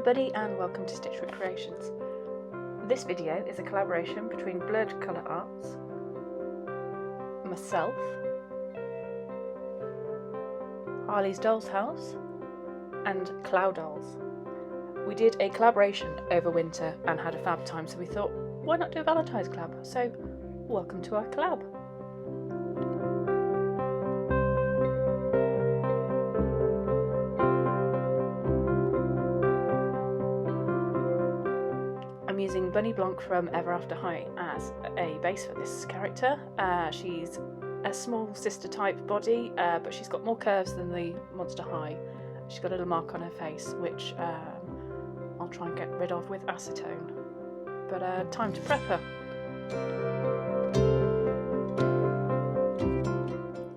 everybody and welcome to Stitchwork Creations. This video is a collaboration between Watercolour Arts, myself, Harley's Doll's House and Cloud Dolls. We did a collaboration over winter and had a fab time, so we thought, why not do a Valentine's collab? So welcome to our collab. I'm using Bunny Blanc from Ever After High as a base for this character. She's a small sister type body, but she's got more curves than the Monster High. She's got a little mark on her face, which I'll try and get rid of with acetone. But time to prep her.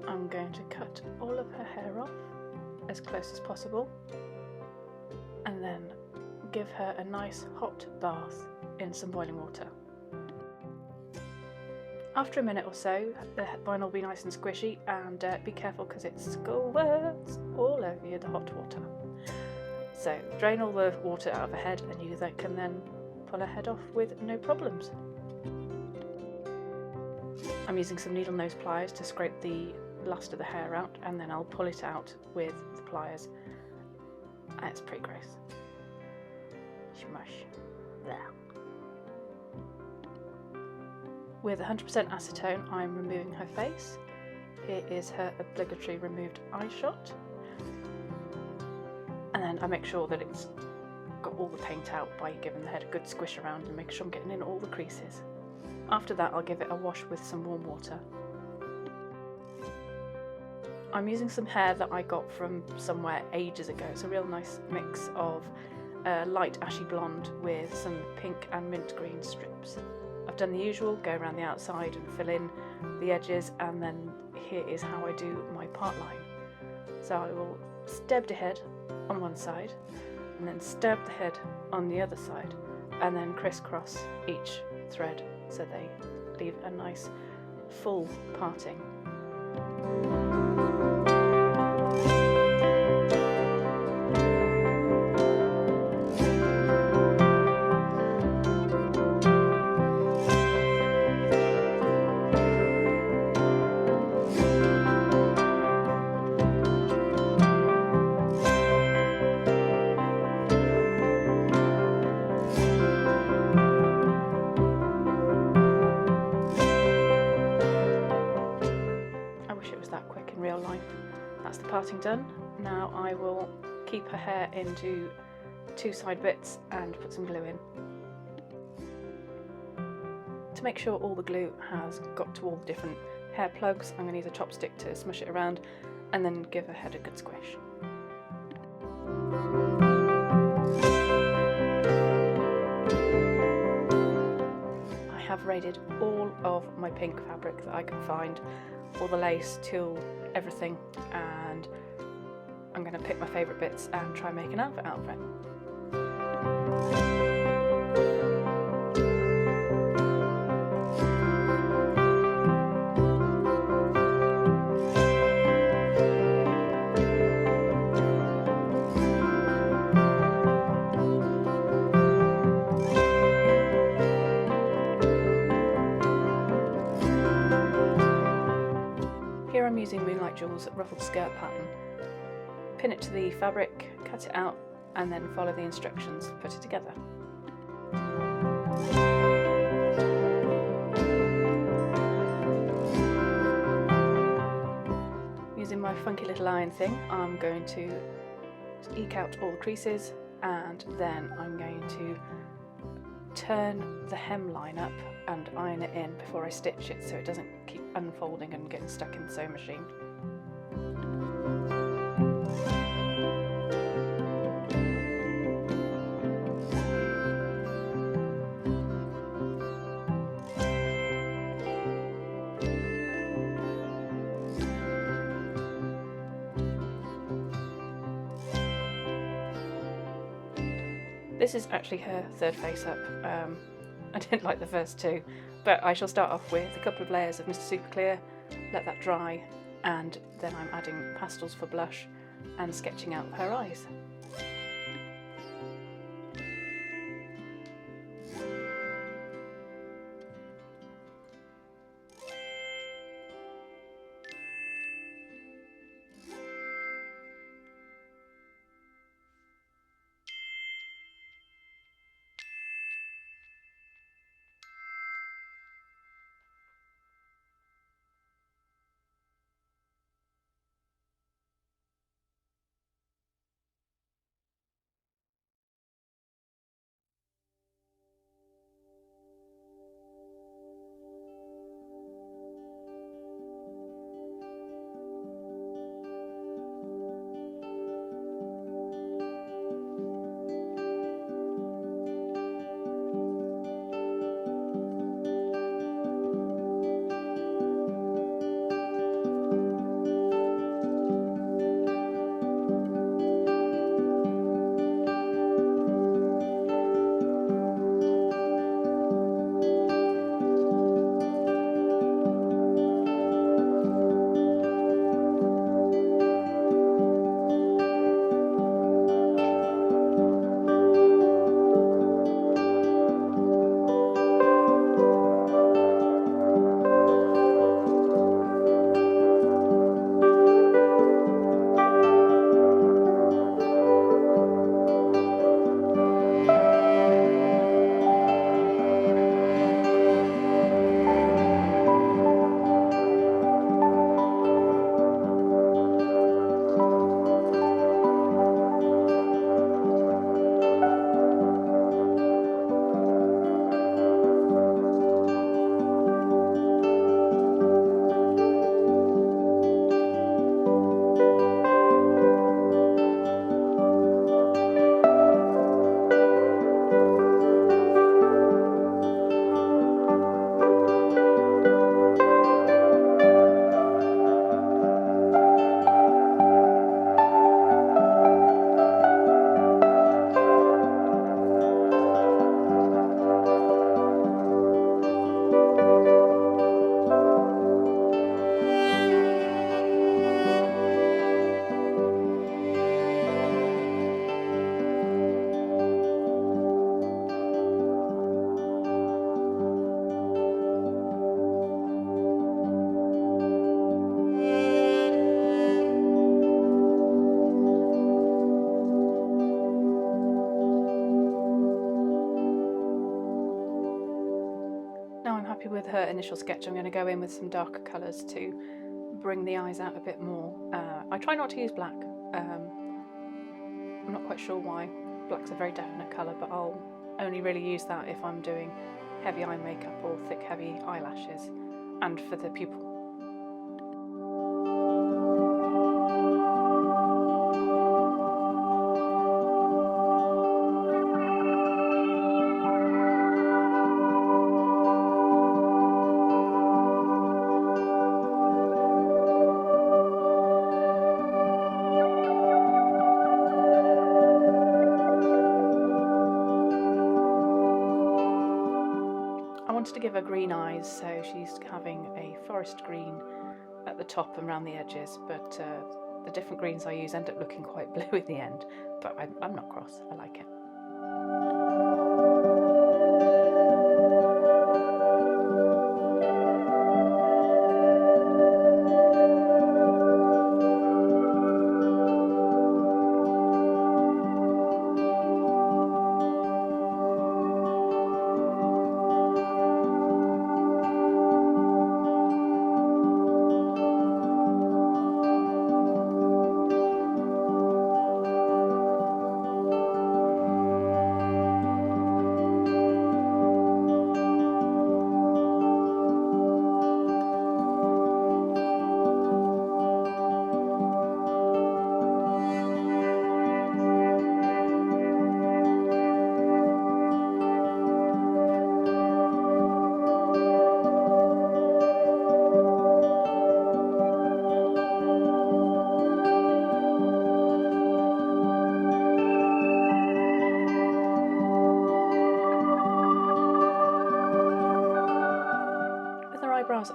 I'm going to cut all of her hair off as close as possible, and then give her a nice hot bath in some boiling water. After a minute or so, the vinyl will be nice and squishy, and be careful because it squirts all over you, the hot water. So drain all the water out of her head and you can then pull her head off with no problems. I'm using some needle nose pliers to scrape the last of the hair out, and then I'll pull it out with the pliers. It's pretty gross. Smush. There. With 100% acetone, I'm removing her face. Here is her obligatory removed eye shot. And then I make sure that it's got all the paint out by giving the head a good squish around and make sure I'm getting in all the creases. After that, I'll give it a wash with some warm water. I'm using some hair that I got from somewhere ages ago. It's a real nice mix of light ashy blonde with some pink and mint green strips. I've done the usual, go around the outside and fill in the edges, and then here is how I do my part line. So I will stab the head on one side and then stab the head on the other side, and then crisscross each thread so they leave a nice full parting. Real life. That's the parting done. Now I will keep her hair into two side bits and put some glue in. To make sure all the glue has got to all the different hair plugs, I'm going to use a chopstick to smush it around and then give her head a good squish. I have raided all of my pink fabric that I can find, all the lace, tulle, everything, and I'm going to pick my favourite bits and try and make an outfit out of it. Here I'm using Moonlight Jewel's ruffled skirt pattern. Pin it to the fabric, cut it out, and then follow the instructions, put it together. Using my funky little iron thing, I'm going to eke out all the creases, and then I'm going to turn the hemline up and iron it in before I stitch it so it doesn't keep unfolding and getting stuck in the sewing machine. This is actually her third face up. I didn't like the first two, but I shall start off with a couple of layers of Mr. Super Clear, let that dry, and then I'm adding pastels for blush and sketching out her eyes. happy with her initial sketch, I'm going to go in with some darker colours to bring the eyes out a bit more. I try not to use black. I'm not quite sure why. Black's a very definite colour, but I'll only really use that if I'm doing heavy eye makeup or thick heavy eyelashes, and for the pupil. To give her green eyes, so she's having a forest green at the top and around the edges, but the different greens I use end up looking quite blue in the end, but I'm not cross, I like it.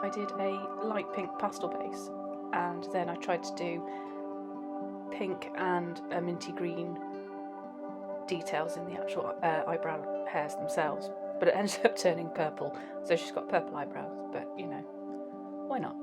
I did a light pink pastel base, and then I tried to do pink and a minty green details in the actual eyebrow hairs themselves, but it ended up turning purple, so she's got purple eyebrows, but you know, why not?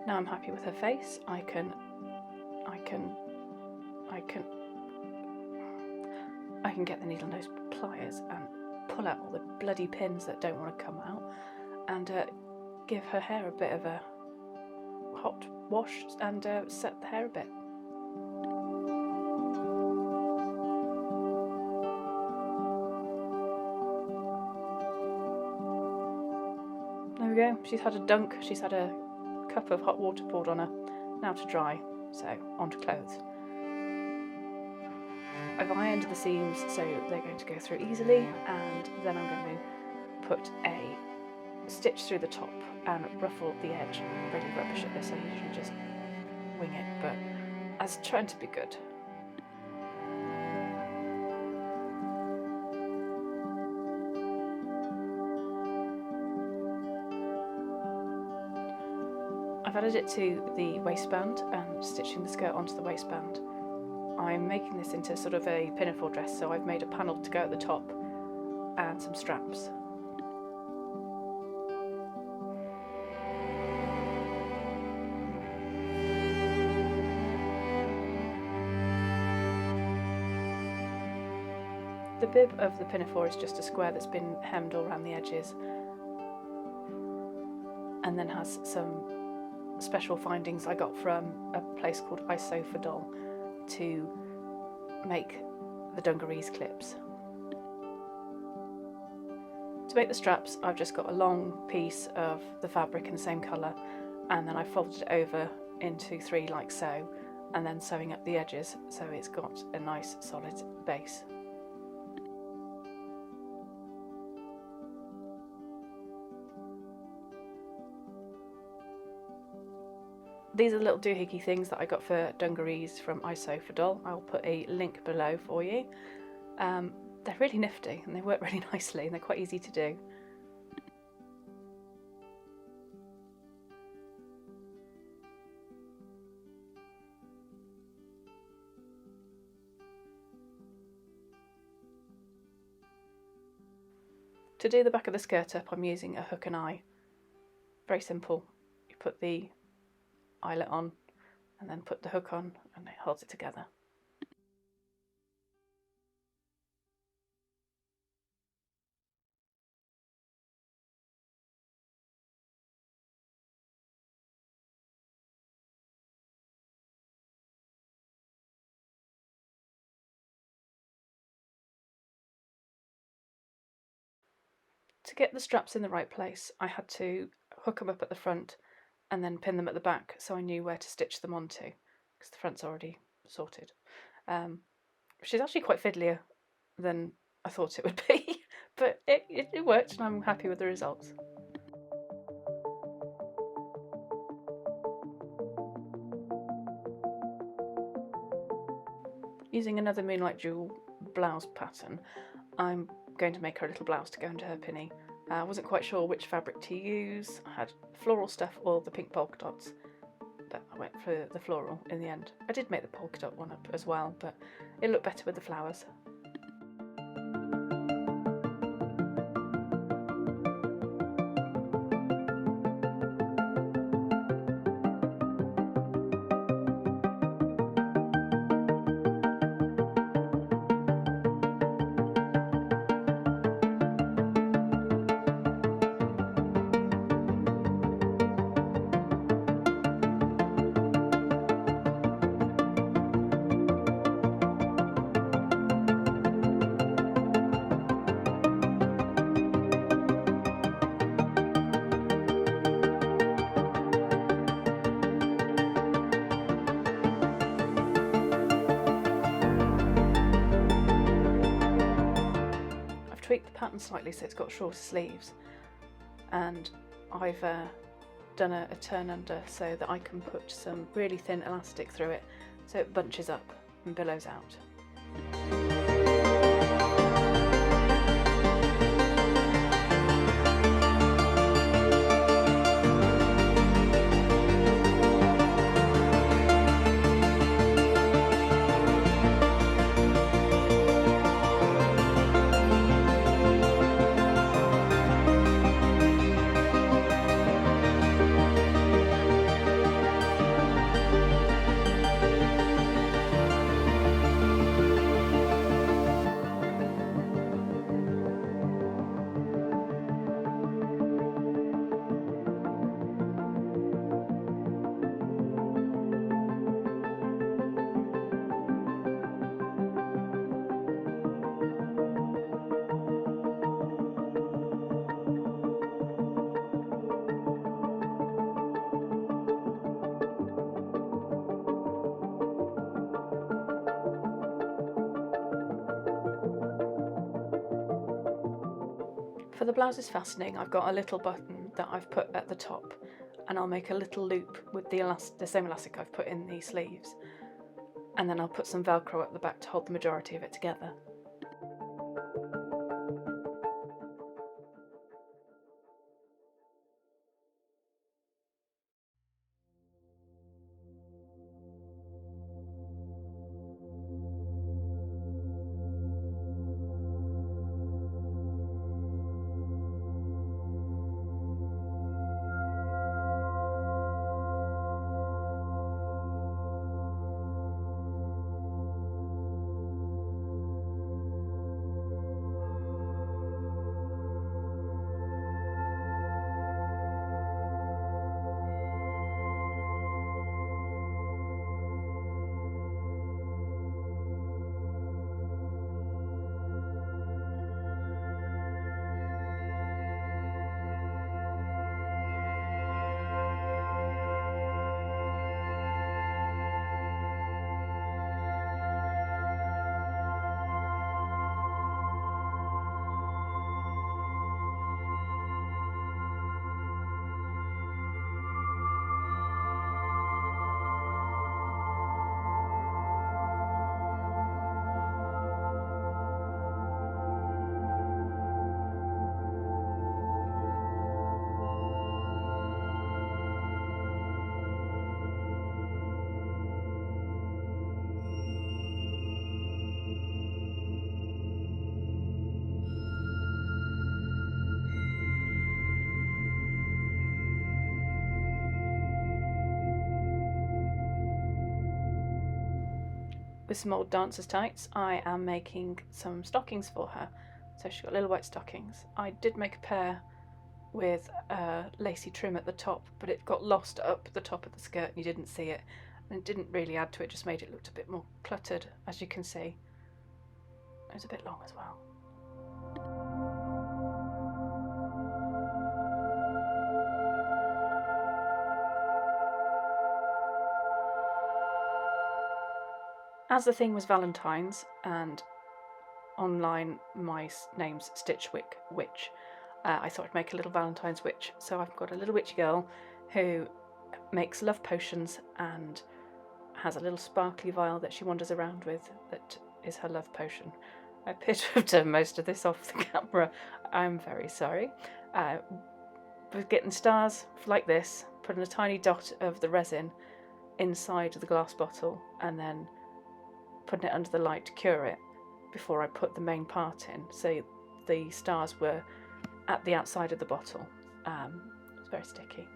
Now I'm happy with her face. I can get the needle nose pliers and pull out all the bloody pins that don't want to come out, and give her hair a bit of a hot wash and set the hair a bit. There we go, she's had a dunk, she's had a cup of hot water poured on her. Now to dry, so onto clothes. I've ironed the seams so they're going to go through easily, and then I'm going to put a stitch through the top and ruffle the edge. I'm really rubbish at this, I usually just wing it, but I was trying to be good. I've added it to the waistband and stitching the skirt onto the waistband. I'm making this into sort of a pinafore dress, so I've made a panel to go at the top and some straps. The bib of the pinafore is just a square that's been hemmed all around the edges, and then has some special findings I got from a place called Isofadol to make the dungarees clips. To make the straps, I've just got a long piece of the fabric in the same colour, and then I folded it over into 3 like so, and then sewing up the edges so it's got a nice solid base. These are the little doohickey things that I got for dungarees from Isofadol. I'll put a link below for you. They're really nifty and they work really nicely and they're quite easy to do. To do the back of the skirt up, I'm using a hook and eye. Very simple. You put the eyelet on and then put the hook on and it holds it together. To get the straps in the right place, I had to hook them up at the front and then pin them at the back so I knew where to stitch them onto, because the front's already sorted. Which is actually quite fiddlier than I thought it would be, but it worked and I'm happy with the results. Using another Moonlight Jewel blouse pattern, I'm going to make her a little blouse to go into her pinny. I wasn't quite sure which fabric to use. I had floral stuff or the pink polka dots, but I went for the floral in the end. I did make the polka dot one up as well, but it looked better with the flowers. Tweaked the pattern slightly so it's got shorter sleeves, and I've done a turn under so that I can put some really thin elastic through it so it bunches up and billows out. the blouse's fastening, I've got a little button that I've put at the top, and I'll make a little loop with the same elastic I've put in the sleeves, and then I'll put some Velcro at the back to hold the majority of it together. With some old dancer's tights, I am making some stockings for her. So she's got little white stockings. I did make a pair with a lacy trim at the top, but it got lost up the top of the skirt and you didn't see it. And it didn't really add to it, just made it look a bit more cluttered, as you can see. It was a bit long as well. As the thing was Valentines, and online my name's Stitchwick Witch, I thought I'd make a little Valentine's witch. So I've got a little witchy girl who makes love potions and has a little sparkly vial that she wanders around with that is her love potion. I appear to have done most of this off the camera. I'm very sorry. We're getting stars like this, putting a tiny dot of the resin inside the glass bottle and then putting it under the light to cure it before I put the main part in. So the stars were at the outside of the bottle. It's very sticky.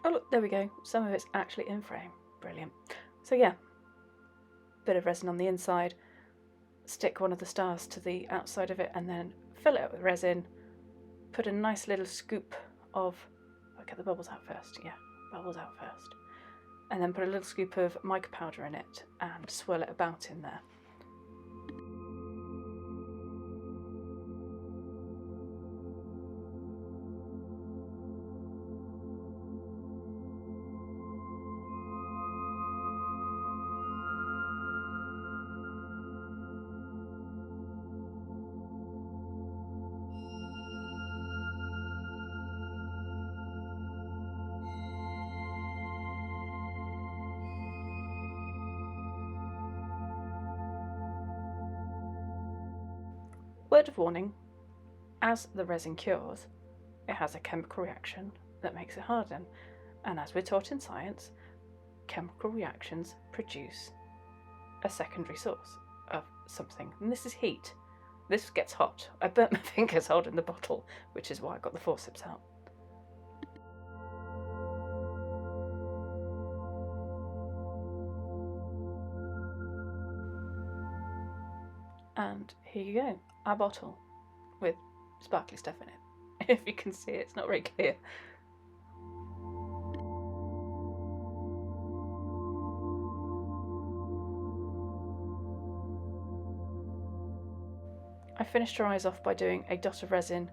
Oh look, there we go. Some of it's actually in frame. Brilliant. So yeah, bit of resin on the inside, stick one of the stars to the outside of it and then fill it up with resin, put a nice little scoop of, I'll get the bubbles out first, yeah, bubbles out first, and then put a little scoop of mica powder in it and swirl it about in there. Word of warning, as the resin cures, it has a chemical reaction that makes it harden. And as we're taught in science, chemical reactions produce a secondary source of something. And this is heat. This gets hot. I burnt my fingers holding the bottle, which is why I got the forceps out. And here you go, a bottle with sparkly stuff in it. If you can see it, it's not very clear. I finished her eyes off by doing a dot of resin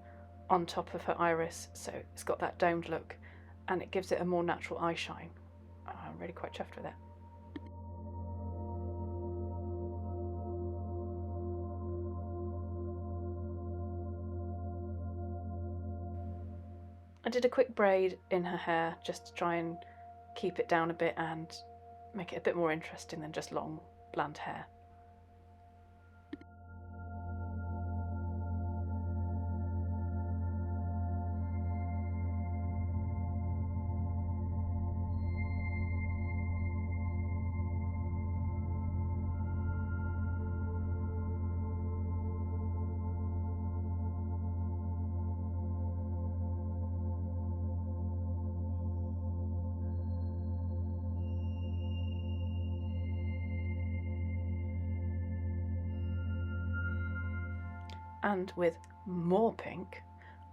on top of her iris, so it's got that domed look and it gives it a more natural eye shine. I'm really quite chuffed with it. I did a quick braid in her hair just to try and keep it down a bit and make it a bit more interesting than just long, bland hair. And with more pink,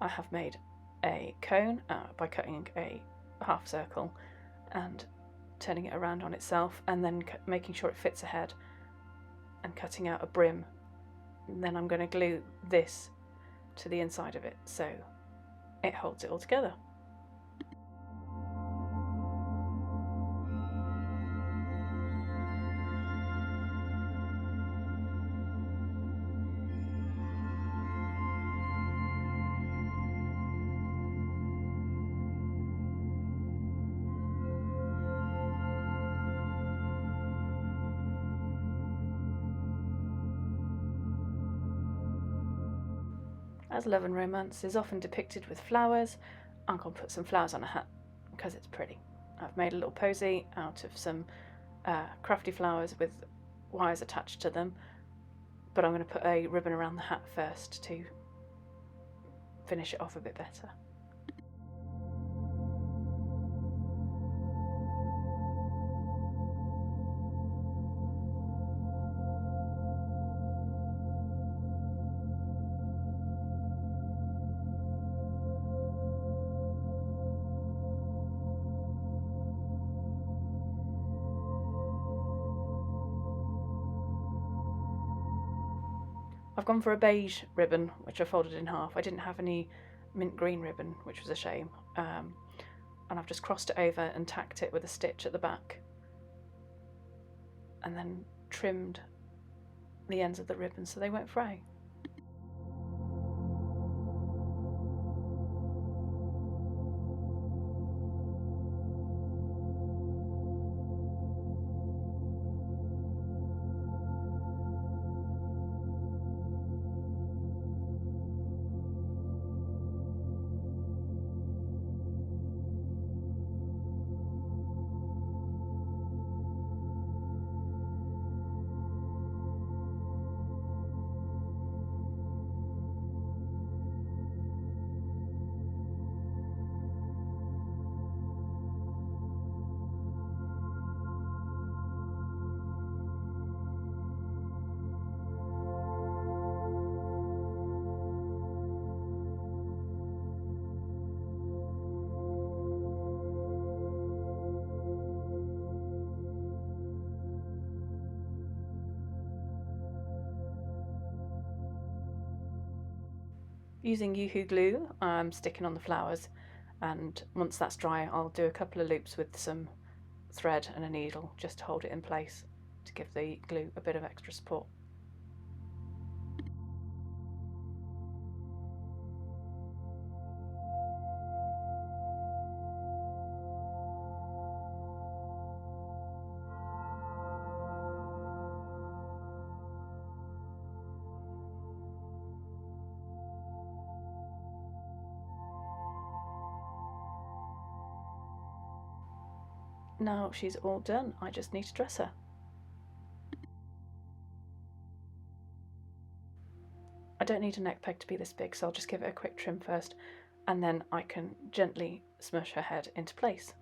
I have made a cone by cutting a half circle and turning it around on itself, and then making sure it fits ahead and cutting out a brim. And then I'm going to glue this to the inside of it so it holds it all together. As love and romance is often depicted with flowers, I'm going to put some flowers on a hat because it's pretty. I've made a little posy out of some crafty flowers with wires attached to them, but I'm going to put a ribbon around the hat first to finish it off a bit better. I've gone for a beige ribbon, which I folded in half. I didn't have any mint green ribbon, which was a shame. And I've just crossed it over and tacked it with a stitch at the back. And then trimmed the ends of the ribbon so they won't fray. Using Yoo-Hoo glue, I'm sticking on the flowers, and once that's dry I'll do a couple of loops with some thread and a needle just to hold it in place to give the glue a bit of extra support. Now she's all done, I just need to dress her. I don't need a neck peg to be this big, so I'll just give it a quick trim first, and then I can gently smush her head into place.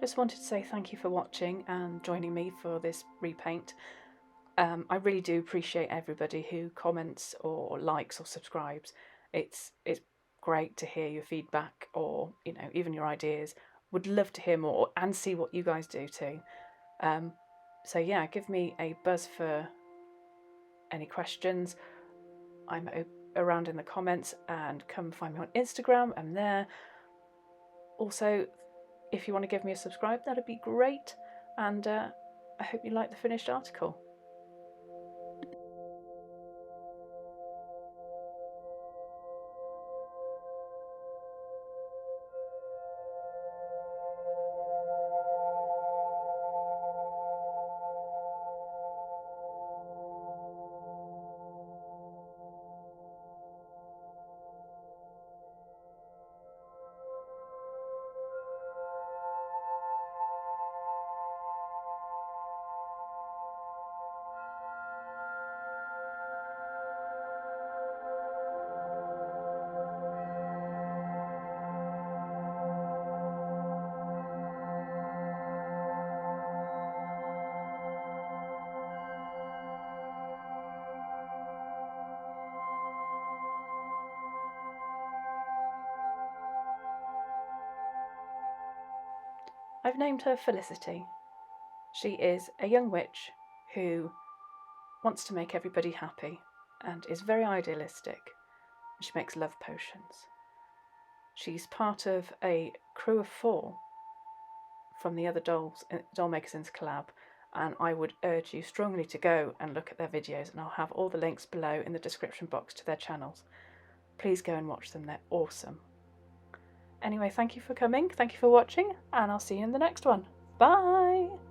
just wanted to say thank you for watching and joining me for this repaint. I really do appreciate everybody who comments or likes or subscribes. It's great to hear your feedback, or even your ideas. Would love to hear more and see what you guys do too. So yeah, give me a buzz for any questions. I'm around in the comments, and come find me on Instagram. I'm there. Also, if you want to give me a subscribe, that'd be great. And I hope you like the finished article. I've named her Felicity. She is a young witch who wants to make everybody happy and is very idealistic. She makes love potions. She's part of a crew of 4 from the other doll makers in collab, and I would urge you strongly to go and look at their videos, and I'll have all the links below in the description box to their channels. Please go and watch them, they're awesome. Anyway, thank you for coming, thank you for watching, and I'll see you in the next one. Bye!